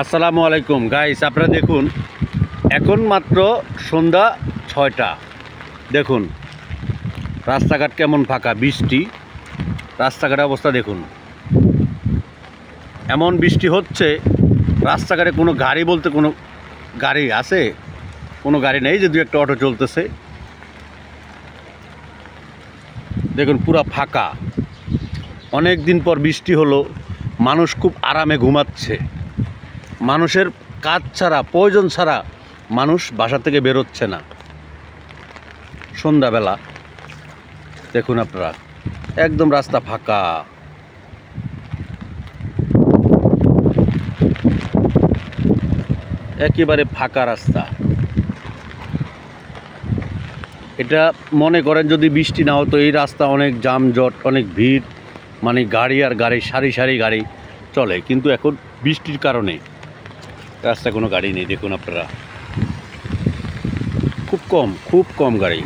আসসালামু আলাইকুম গাইস, আপনারা দেখুন এখন মাত্র সন্ধ্যা ৬টা। দেখুন রাস্তাঘাট কেমন ফাঁকা, বৃষ্টি, রাস্তাঘাটের অবস্থা দেখুন। এমন বৃষ্টি হচ্ছে রাস্তাঘাটে কোনো গাড়ি বলতে কোনো গাড়ি আছে? কোনো গাড়ি নেই, যে দু একটা অটো চলতেছে। দেখুন পুরা ফাঁকা। অনেক দিন পর বৃষ্টি হলো, মানুষ খুব আরামে ঘুমাচ্ছে। মানুষের কাজ ছাড়া, প্রয়োজন ছাড়া মানুষ বাসা থেকে বেরোচ্ছে না। সন্ধ্যাবেলা দেখুন আপনারা, একদম রাস্তা ফাঁকা। একেবারে ফাঁকা রাস্তা। এটা মনে করেন যদি বৃষ্টি না হতো এই রাস্তা অনেক যানজট, অনেক ভিড়, মানে গাড়ি আর গাড়ি, সারি সারি গাড়ি চলে। কিন্তু এখন বৃষ্টির কারণে রাস্তায় কোনো গাড়ি নেই। দেখুন আপনারা, খুব কম গাড়ি।